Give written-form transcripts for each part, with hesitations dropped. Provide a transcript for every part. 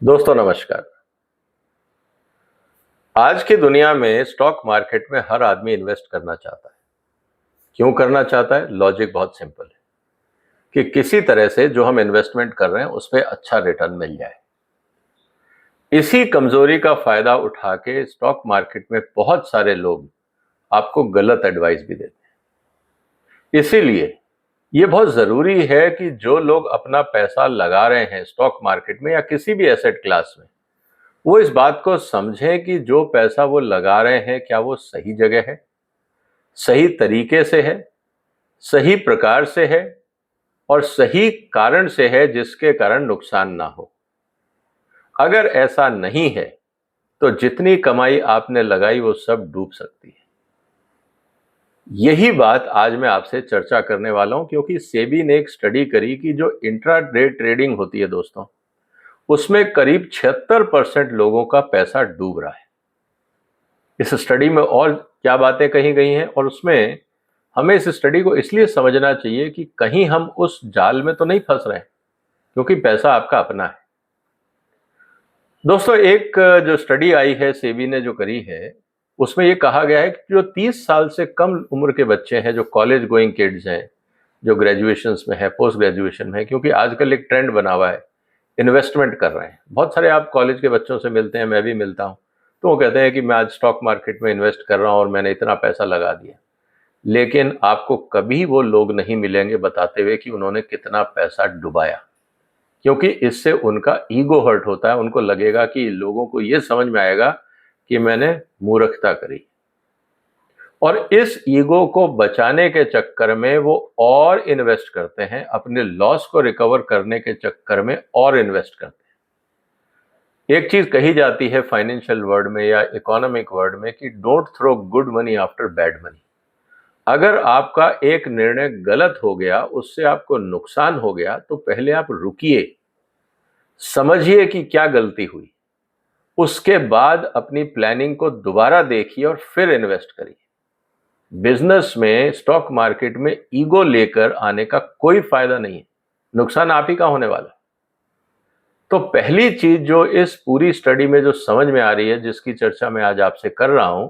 दोस्तों नमस्कार। आज की दुनिया में स्टॉक मार्केट में हर आदमी इन्वेस्ट करना चाहता है। क्यों करना चाहता है? लॉजिक बहुत सिंपल है कि किसी तरह से जो हम इन्वेस्टमेंट कर रहे हैं उस पर अच्छा रिटर्न मिल जाए। इसी कमजोरी का फायदा उठा के स्टॉक मार्केट में बहुत सारे लोग आपको गलत एडवाइस भी देते हैं। इसीलिए ये बहुत जरूरी है कि जो लोग अपना पैसा लगा रहे हैं स्टॉक मार्केट में या किसी भी एसेट क्लास में, वो इस बात को समझें कि जो पैसा वो लगा रहे हैं क्या वो सही जगह है, सही तरीके से है, सही प्रकार से है और सही कारण से है जिसके कारण नुकसान ना हो। अगर ऐसा नहीं है तो जितनी कमाई आपने लगाई वो सब डूब सकती है। यही बात आज मैं आपसे चर्चा करने वाला हूं, क्योंकि सेबी ने एक स्टडी करी कि जो इंट्राडे ट्रेडिंग होती है दोस्तों, उसमें करीब 76% लोगों का पैसा डूब रहा है। इस स्टडी में और क्या बातें कही गई हैं और उसमें हमें इस स्टडी को इसलिए समझना चाहिए कि कहीं हम उस जाल में तो नहीं फंस रहे हैं, क्योंकि पैसा आपका अपना है। दोस्तों, एक जो स्टडी आई है सेबी ने जो करी है, उसमें ये कहा गया है कि जो 30 साल से कम उम्र के बच्चे हैं, जो कॉलेज गोइंग किड्स हैं, जो ग्रेजुएशन में है, पोस्ट ग्रेजुएशन में है, क्योंकि आजकल एक ट्रेंड बना हुआ है, इन्वेस्टमेंट कर रहे हैं। बहुत सारे आप कॉलेज के बच्चों से मिलते हैं, मैं भी मिलता हूं, तो वो कहते हैं कि मैं आज स्टॉक मार्केट में इन्वेस्ट कर रहा हूं और मैंने इतना पैसा लगा दिया। लेकिन आपको कभी वो लोग नहीं मिलेंगे बताते हुए कि उन्होंने कितना पैसा डुबाया, क्योंकि इससे उनका ईगो हर्ट होता है। उनको लगेगा कि लोगों को ये समझ में आएगा कि मैंने मूर्खता करी, और इस ईगो को बचाने के चक्कर में वो और इन्वेस्ट करते हैं, अपने लॉस को रिकवर करने के चक्कर में और इन्वेस्ट करते हैं। एक चीज कही जाती है फाइनेंशियल वर्ड में या इकोनॉमिक वर्ड में कि don't throw good money after bad money. अगर आपका एक निर्णय गलत हो गया, उससे आपको नुकसान हो गया, तो पहले आप रुकिए, समझिए कि क्या गलती हुई, उसके बाद अपनी प्लानिंग को दोबारा देखिए और फिर इन्वेस्ट करिए। बिजनेस में, स्टॉक मार्केट में ईगो लेकर आने का कोई फायदा नहीं है, नुकसान आप ही का होने वाला है। तो पहली चीज जो इस पूरी स्टडी में जो समझ में आ रही है, जिसकी चर्चा मैं आज आपसे कर रहा हूं,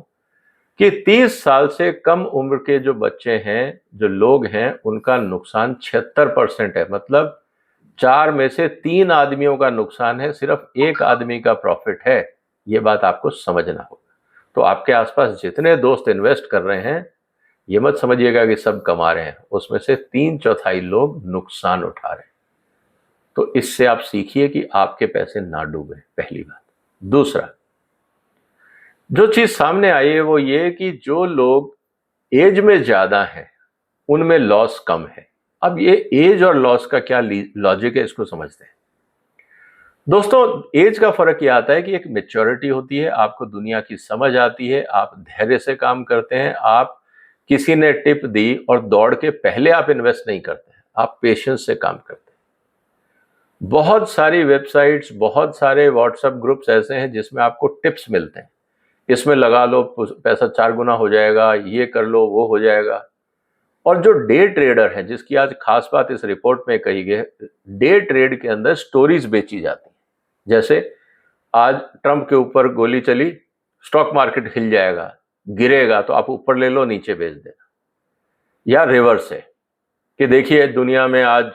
कि 30 साल से कम उम्र के जो बच्चे हैं, जो लोग हैं, उनका नुकसान 76% है। मतलब 4 में से 3 आदमियों का नुकसान है, सिर्फ एक आदमी का प्रॉफिट है। ये बात आपको समझना होगा। तो आपके आसपास जितने दोस्त इन्वेस्ट कर रहे हैं, ये मत समझिएगा कि सब कमा रहे हैं, उसमें से 3/4 लोग नुकसान उठा रहे हैं। तो इससे आप सीखिए कि आपके पैसे ना डूबे, पहली बात। दूसरा, जो चीज सामने आई है वो ये कि जो लोग एज में ज्यादा हैं उनमें लॉस कम है। अब ये एज और लॉस का क्या लॉजिक है, इसको समझते हैं। दोस्तों, एज का फर्क ये आता है कि एक मेच्योरिटी होती है, आपको दुनिया की समझ आती है, आप धैर्य से काम करते हैं, आप किसी ने टिप दी और दौड़ के पहले आप इन्वेस्ट नहीं करते हैं, आप पेशेंस से काम करते हैं। बहुत सारी वेबसाइट्स, बहुत सारे व्हाट्सएप ग्रुप्स ऐसे हैं जिसमें आपको टिप्स मिलते हैं, इसमें लगा लो पैसा 4 गुना हो जाएगा, ये कर लो वो हो जाएगा। और जो डे ट्रेडर है, जिसकी आज खास बात इस रिपोर्ट में कही गई है, डे ट्रेड के अंदर स्टोरीज बेची जाती हैं। जैसे आज ट्रंप के ऊपर गोली चली, स्टॉक मार्केट हिल जाएगा, गिरेगा तो आप ऊपर ले लो, नीचे बेच देना। या रिवर्स है कि देखिए दुनिया में आज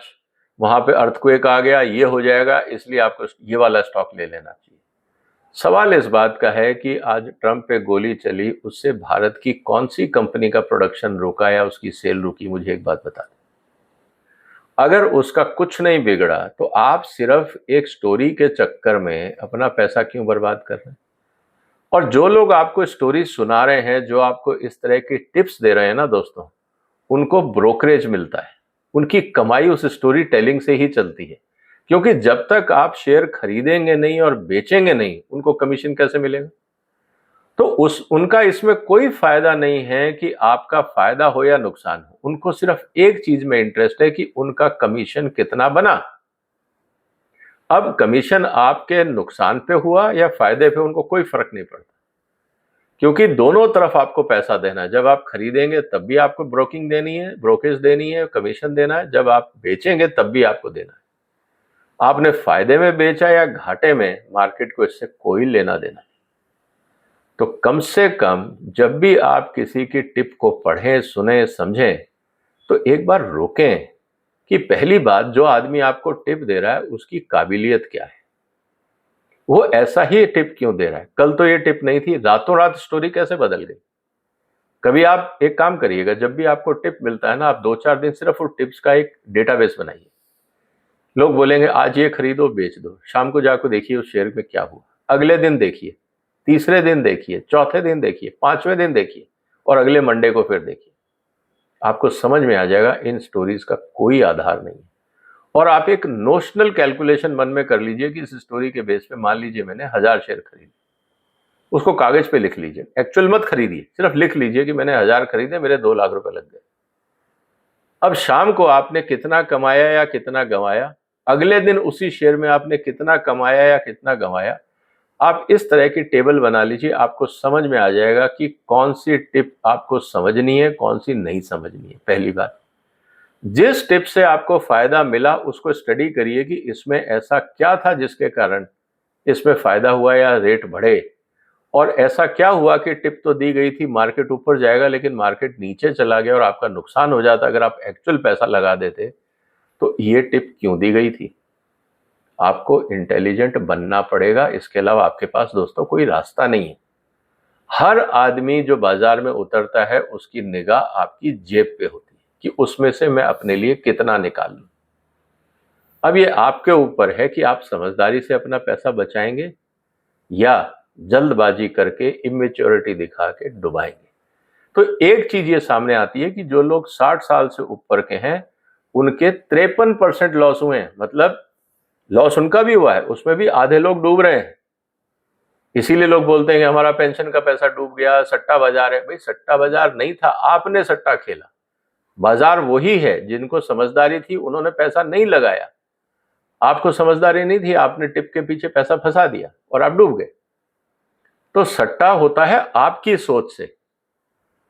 वहां पे अर्थक्वेक आ गया, ये हो जाएगा, इसलिए आपको ये वाला स्टॉक ले लेना चाहिए। सवाल इस बात का है कि आज ट्रंप पे गोली चली, उससे भारत की कौन सी कंपनी का प्रोडक्शन रुका या उसकी सेल रुकी? मुझे एक बात बता दें। अगर उसका कुछ नहीं बिगड़ा तो आप सिर्फ एक स्टोरी के चक्कर में अपना पैसा क्यों बर्बाद कर रहे हैं? और जो लोग आपको स्टोरी सुना रहे हैं, जो आपको इस तरह की टिप्स दे रहे हैं ना दोस्तों, उनको ब्रोकरेज मिलता है, उनकी कमाई उस स्टोरी टेलिंग से ही चलती है। क्योंकि जब तक आप शेयर खरीदेंगे नहीं और बेचेंगे नहीं, उनको कमीशन कैसे मिलेगा? तो उनका इसमें कोई फायदा नहीं है कि आपका फायदा हो या नुकसान हो। उनको सिर्फ एक चीज में इंटरेस्ट है कि उनका कमीशन कितना बना। अब कमीशन आपके नुकसान पे हुआ या फायदे पे, उनको कोई फर्क नहीं पड़ता, क्योंकि दोनों तरफ आपको पैसा देना है। जब आप खरीदेंगे तब भी आपको ब्रोकिंग देनी है, ब्रोकेज देनी है, कमीशन देना है। जब आप बेचेंगे तब भी आपको देना है। आपने फायदे में बेचा या घाटे में, मार्केट को इससे कोई लेना देना। तो कम से कम जब भी आप किसी की टिप को पढ़ें, सुने, समझें, तो एक बार रोकें कि पहली बात, जो आदमी आपको टिप दे रहा है उसकी काबिलियत क्या है, वो ऐसा ही टिप क्यों दे रहा है। कल तो ये टिप नहीं थी, रातों रात स्टोरी कैसे बदल गई। कभी आप एक काम करिएगा, जब भी आपको टिप मिलता है ना, आप 2-4 दिन सिर्फ उस टिप्स का एक डेटाबेस बनाइए। लोग बोलेंगे आज ये खरीदो बेच दो, शाम को जाकर देखिए उस शेयर में क्या हुआ, अगले दिन देखिए, तीसरे दिन देखिए, चौथे दिन देखिए, पांचवें दिन देखिए, और अगले मंडे को फिर देखिए। आपको समझ में आ जाएगा इन स्टोरीज का कोई आधार नहीं है। और आप एक नोशनल कैलकुलेशन मन में कर लीजिए कि इस स्टोरी के बेस पे मान लीजिए मैंने 1000 शेयर खरीदे, उसको कागज पे लिख लीजिए। एक्चुअल मत खरीदिए, सिर्फ लिख लीजिए कि मैंने 1000 खरीदे, मेरे 2 लाख रुपए लग गए। अब शाम को आपने कितना कमाया या कितना गंवाया, अगले दिन उसी शेयर में आपने कितना कमाया या कितना गंवाया, आप इस तरह की टेबल बना लीजिए। आपको समझ में आ जाएगा कि कौन सी टिप आपको समझनी है, कौन सी नहीं समझनी है। पहली बात, जिस टिप से आपको फायदा मिला उसको स्टडी करिए कि इसमें ऐसा क्या था जिसके कारण इसमें फायदा हुआ या रेट बढ़े, और ऐसा क्या हुआ कि टिप तो दी गई थी, मार्केट ऊपर जाएगा लेकिन मार्केट नीचे चला गया और आपका नुकसान हो जाता अगर आप एक्चुअल पैसा लगा देते, तो ये टिप क्यों दी गई थी। आपको इंटेलिजेंट बनना पड़ेगा, इसके अलावा आपके पास दोस्तों कोई रास्ता नहीं है। हर आदमी जो बाजार में उतरता है उसकी निगाह आपकी जेब पे होती है कि उसमें से मैं अपने लिए कितना निकाल लूं। अब ये आपके ऊपर है कि आप समझदारी से अपना पैसा बचाएंगे या जल्दबाजी करके इमेच्योरिटी दिखा के डुबाएंगे। तो एक चीज ये सामने आती है कि जो लोग 60 साल से ऊपर के हैं उनके 53% लॉस हुए हैं। मतलब लॉस उनका भी हुआ है, उसमें भी आधे लोग डूब रहे हैं। इसीलिए लोग बोलते हैं कि हमारा पेंशन का पैसा डूब गया, सट्टा बाजार है। भाई सट्टा बाजार नहीं था, आपने सट्टा खेला। बाजार वही है, जिनको समझदारी थी उन्होंने पैसा नहीं लगाया। आपको समझदारी नहीं थी, आपने टिप के पीछे पैसा फंसा दिया और आप डूब गए। तो सट्टा होता है आपकी सोच से।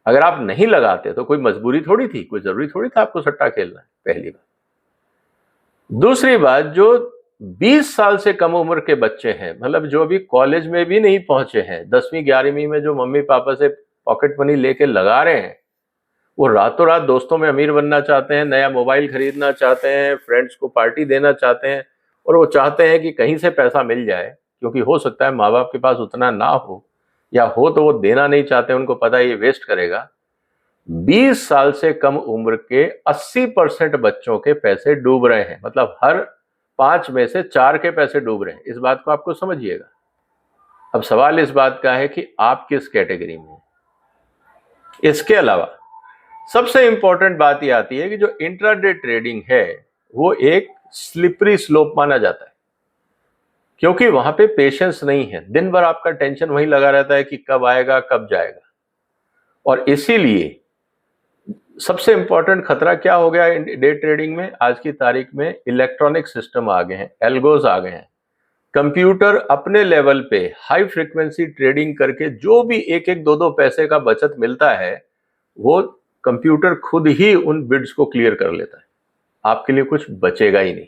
अगर आप नहीं लगाते तो कोई मजबूरी थोड़ी थी, कोई जरूरी थोड़ी था आपको सट्टा खेलना है। पहली बात। दूसरी बात, जो 20 साल से कम उम्र के बच्चे हैं, मतलब जो अभी कॉलेज में भी नहीं पहुंचे हैं, 10वीं 11वीं में जो मम्मी पापा से पॉकेट मनी लेके लगा रहे हैं, वो रातों रात दोस्तों में अमीर बनना चाहते हैं, नया मोबाइल खरीदना चाहते हैं, फ्रेंड्स को पार्टी देना चाहते हैं, और वो चाहते हैं कि कहीं से पैसा मिल जाए, क्योंकि हो सकता है माँ बाप के पास उतना ना हो, या हो तो वो देना नहीं चाहते, उनको पता है ये वेस्ट करेगा। 20 साल से कम उम्र के 80% बच्चों के पैसे डूब रहे हैं। मतलब हर 5 में से 4 के पैसे डूब रहे हैं। इस बात को आपको समझिएगा। अब सवाल इस बात का है कि आप किस कैटेगरी में हैं। इसके अलावा सबसे इंपॉर्टेंट बात यह आती है कि जो इंट्राडे ट्रेडिंग है वो एक स्लिपरी स्लोप माना जाता है, क्योंकि वहां पे पेशेंस नहीं है। दिन भर आपका टेंशन वहीं लगा रहता है कि कब आएगा कब जाएगा। और इसीलिए सबसे इंपॉर्टेंट खतरा क्या हो गया डे ट्रेडिंग में, आज की तारीख में इलेक्ट्रॉनिक सिस्टम आ गए हैं, एल्गोज आ गए हैं। कंप्यूटर अपने लेवल पे हाई फ्रीक्वेंसी ट्रेडिंग करके जो भी 1-1, 2-2 पैसे का बचत मिलता है, वो कंप्यूटर खुद ही उन बिड्स को क्लियर कर लेता है। आपके लिए कुछ बचेगा ही नहीं।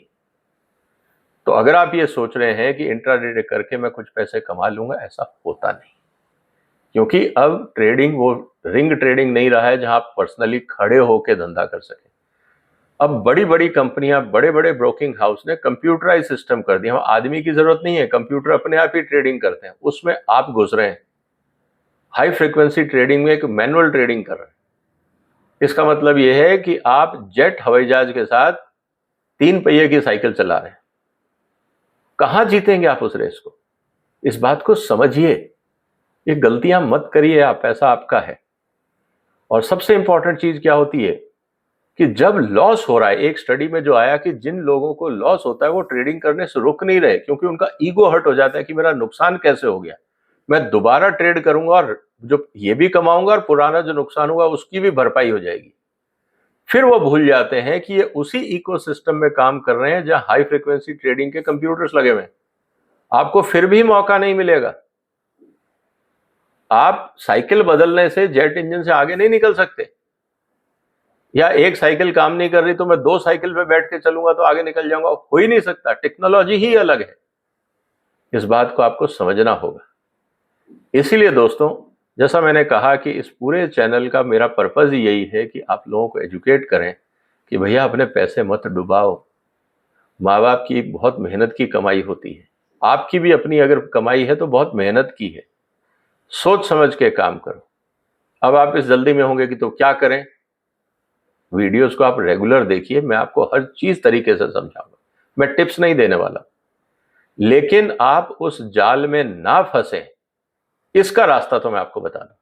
तो अगर आप ये सोच रहे हैं कि इंट्राडे करके मैं कुछ पैसे कमा लूंगा, ऐसा होता नहीं। क्योंकि अब ट्रेडिंग वो रिंग ट्रेडिंग नहीं रहा है जहां आप पर्सनली खड़े होकर धंधा कर सके। अब बड़ी बड़ी कंपनियां, बड़े बड़े ब्रोकिंग हाउस ने कंप्यूटराइज सिस्टम कर दिया। आदमी की जरूरत नहीं है, कंप्यूटर अपने आप ही ट्रेडिंग करते हैं, उसमें आप घुस रहे हैं। हाई फ्रीक्वेंसी ट्रेडिंग में एक मैनुअल ट्रेडिंग कर रहे हैं। इसका मतलब यह है कि आप जेट हवाई जहाज के साथ 3 पहिए की साइकिल चला रहे हैं। कहां जीतेंगे आप उस रेस को? इस बात को समझिए। ये गलतियां मत करिए आप, पैसा आपका है। और सबसे इंपॉर्टेंट चीज क्या होती है कि जब लॉस हो रहा है, एक स्टडी में जो आया कि जिन लोगों को लॉस होता है वो ट्रेडिंग करने से रुक नहीं रहे, क्योंकि उनका ईगो हर्ट हो जाता है कि मेरा नुकसान कैसे हो गया, मैं दोबारा ट्रेड करूंगा और जो ये भी कमाऊंगा और पुराना जो नुकसान हुआ उसकी भी भरपाई हो जाएगी। फिर वो भूल जाते हैं कि ये उसी इकोसिस्टम में काम कर रहे हैं जहां हाई फ्रीक्वेंसी ट्रेडिंग के कंप्यूटर्स लगे हुए हैं। आपको फिर भी मौका नहीं मिलेगा। आप साइकिल बदलने से जेट इंजन से आगे नहीं निकल सकते। या एक साइकिल काम नहीं कर रही तो मैं 2 साइकिल पे बैठ के चलूंगा तो आगे निकल जाऊंगा, हो ही नहीं सकता। टेक्नोलॉजी ही अलग है। इस बात को आपको समझना होगा। इसीलिए दोस्तों, जैसा मैंने कहा कि इस पूरे चैनल का मेरा पर्पज यही है कि आप लोगों को एजुकेट करें कि भैया अपने पैसे मत डुबाओ। माँ बाप की बहुत मेहनत की कमाई होती है, आपकी भी अपनी अगर कमाई है तो बहुत मेहनत की है। सोच समझ के काम करो। अब आप इस जल्दी में होंगे कि तो क्या करें, वीडियोस को आप रेगुलर देखिए, मैं आपको हर चीज तरीके से समझाऊंगा। मैं टिप्स नहीं देने वाला, लेकिन आप उस जाल में ना फंसे इसका रास्ता तो मैं आपको बता दूं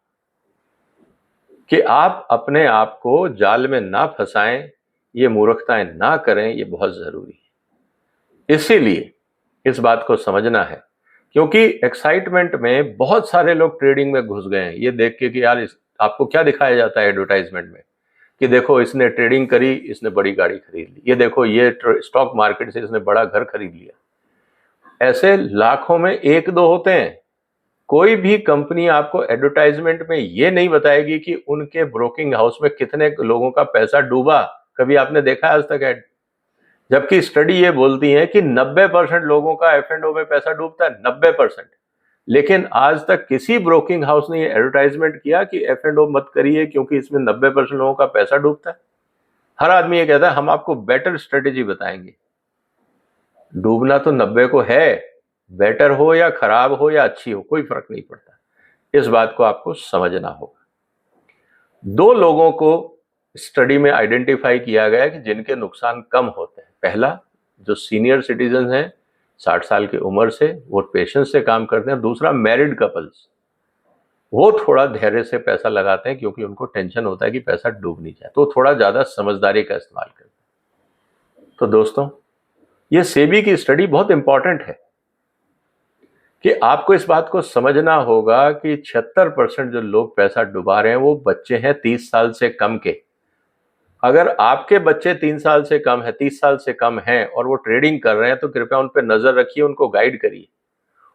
कि आप अपने आप को जाल में ना फंसाएं, ये मूर्खताएं ना करें, ये बहुत जरूरी है। इसीलिए इस बात को समझना है, क्योंकि एक्साइटमेंट में बहुत सारे लोग ट्रेडिंग में घुस गए हैं ये देख के कि यार आपको क्या दिखाया जाता है एडवर्टाइजमेंट में कि देखो इसने ट्रेडिंग करी, इसने बड़ी गाड़ी खरीद ली, ये देखो ये स्टॉक मार्केट से इसने बड़ा घर खरीद लिया। ऐसे लाखों में एक दो होते हैं। कोई भी कंपनी आपको एडवर्टाइजमेंट में ये नहीं बताएगी कि उनके ब्रोकिंग हाउस में कितने लोगों का पैसा डूबा। कभी आपने देखा आज तक ऐड? जबकि स्टडी ये बोलती है कि 90% लोगों का F&O में पैसा डूबता है, 90%। लेकिन आज तक किसी ब्रोकिंग हाउस ने एडवर्टाइजमेंट किया कि F&O मत करिए क्योंकि इसमें 90% लोगों का पैसा डूबता है। हर आदमी ये कहता है हम आपको बेटर स्ट्रेटेजी बताएंगे। डूबना तो 90 को है, बेटर हो या खराब हो या अच्छी हो कोई फर्क नहीं पड़ता। इस बात को आपको समझना होगा। 2 लोगों को स्टडी में आइडेंटिफाई किया गया कि जिनके नुकसान कम होते हैं। पहला, जो सीनियर सिटीजन हैं 60 साल की उम्र से, वो पेशेंस से काम करते हैं। दूसरा, मैरिड कपल्स, वो थोड़ा धैर्य से पैसा लगाते हैं क्योंकि उनको टेंशन होता है कि पैसा डूब नहीं जाए, तो थोड़ा ज्यादा समझदारी का इस्तेमाल करते हैं। तो दोस्तों, ये सेबी की स्टडी बहुत इंपॉर्टेंट है कि आपको इस बात को समझना होगा कि 76% जो लोग पैसा डुबा रहे हैं वो बच्चे हैं 30 साल से कम के। अगर आपके बच्चे 30 साल से कम हैं और वो ट्रेडिंग कर रहे हैं तो कृपया उन पर नजर रखिए, उनको गाइड करिए।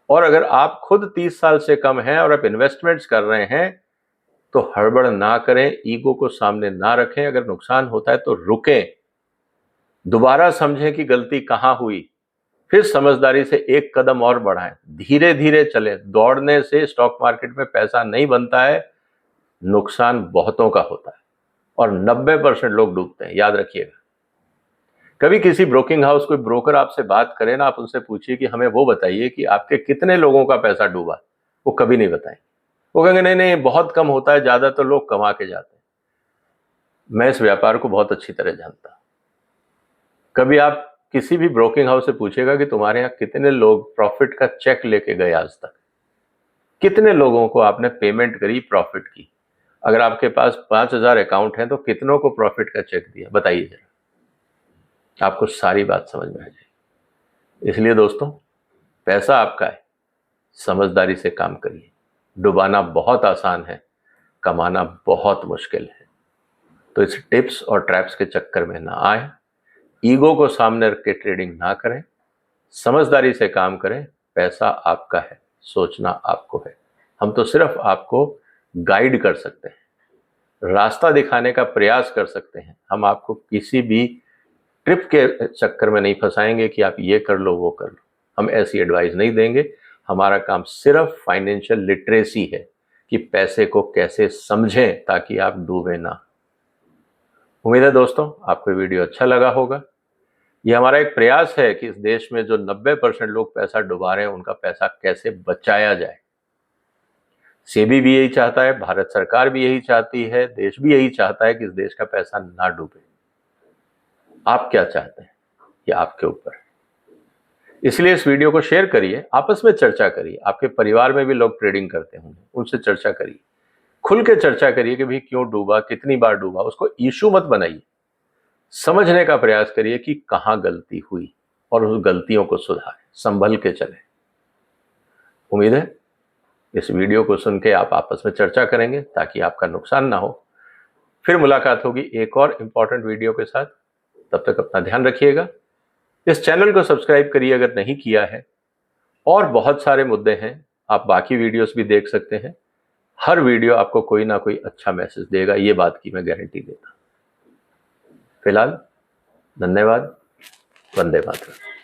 और अगर आप खुद 30 साल से कम हैं और आप इन्वेस्टमेंट्स कर रहे हैं तो हड़बड़ ना करें, ईगो को सामने ना रखें। अगर नुकसान होता है तो रुकें, दोबारा समझें कि गलती कहां हुई, फिर समझदारी से एक कदम और बढ़ाएं, धीरे धीरे चलें। दौड़ने से स्टॉक मार्केट में पैसा नहीं बनता है, नुकसान बहुतों का होता है और 90% लोग डूबते हैं, याद रखिएगा। कभी किसी ब्रोकिंग हाउस, कोई ब्रोकर आपसे बात करे ना, आप उनसे पूछिए कि हमें वो बताइए कि आपके कितने लोगों का पैसा डूबा। वो कभी नहीं बताएंगे, वो कहेंगे नहीं नहीं बहुत कम होता है, ज्यादा तो लोग कमा के जाते हैं। मैं इस व्यापार को बहुत अच्छी तरह जानता हूं। कभी आप किसी भी ब्रोकिंग हाउस से पूछेगा कि तुम्हारे यहाँ कितने लोग प्रॉफिट का चेक लेके गए आज तक, कितने लोगों को आपने पेमेंट करी प्रॉफिट की। अगर आपके पास 5000 अकाउंट है तो कितनों को प्रॉफिट का चेक दिया, बताइए जरा, आपको सारी बात समझ में आ जाएगी। इसलिए दोस्तों, पैसा आपका है, समझदारी से काम करिए। डुबाना बहुत आसान है, कमाना बहुत मुश्किल है। तो इस टिप्स और ट्रैप्स के चक्कर में ना आए, ईगो को सामने रख के ट्रेडिंग ना करें, समझदारी से काम करें। पैसा आपका है, सोचना आपको है। हम तो सिर्फ आपको गाइड कर सकते हैं, रास्ता दिखाने का प्रयास कर सकते हैं। हम आपको किसी भी ट्रिप के चक्कर में नहीं फंसाएंगे कि आप ये कर लो वो कर लो। हम ऐसी एडवाइस नहीं देंगे। हमारा काम सिर्फ फाइनेंशियल लिटरेसी है कि पैसे को कैसे समझें ताकि आप डूबे ना। उम्मीद है दोस्तों आपको वीडियो अच्छा लगा होगा। ये हमारा एक प्रयास है कि इस देश में जो 90% लोग पैसा डुबा रहे हैं उनका पैसा कैसे बचाया जाए। सेबी भी यही चाहता है, भारत सरकार भी यही चाहती है, देश भी यही चाहता है कि इस देश का पैसा ना डूबे। आप क्या चाहते हैं ये आपके ऊपर है। इसलिए इस वीडियो को शेयर करिए, आपस में चर्चा करिए। आपके परिवार में भी लोग ट्रेडिंग करते होंगे, उनसे चर्चा करिए, खुल के चर्चा करिए कि भाई क्यों डूबा, कितनी बार डूबा। उसको इशू मत बनाइए, समझने का प्रयास करिए कि कहां गलती हुई और उस गलतियों को सुधारें, संभल के चलें। उम्मीद है इस वीडियो को सुन के आप आपस में चर्चा करेंगे ताकि आपका नुकसान ना हो। फिर मुलाकात होगी एक और इम्पॉर्टेंट वीडियो के साथ। तब तक अपना ध्यान रखिएगा। इस चैनल को सब्सक्राइब करिए अगर नहीं किया है। और बहुत सारे मुद्दे हैं, आप बाकी वीडियोस भी देख सकते हैं। हर वीडियो आपको कोई ना कोई अच्छा मैसेज देगा, ये बात की मैं गारंटी देता हूं। फिलहाल धन्यवाद। वंदे मातरम।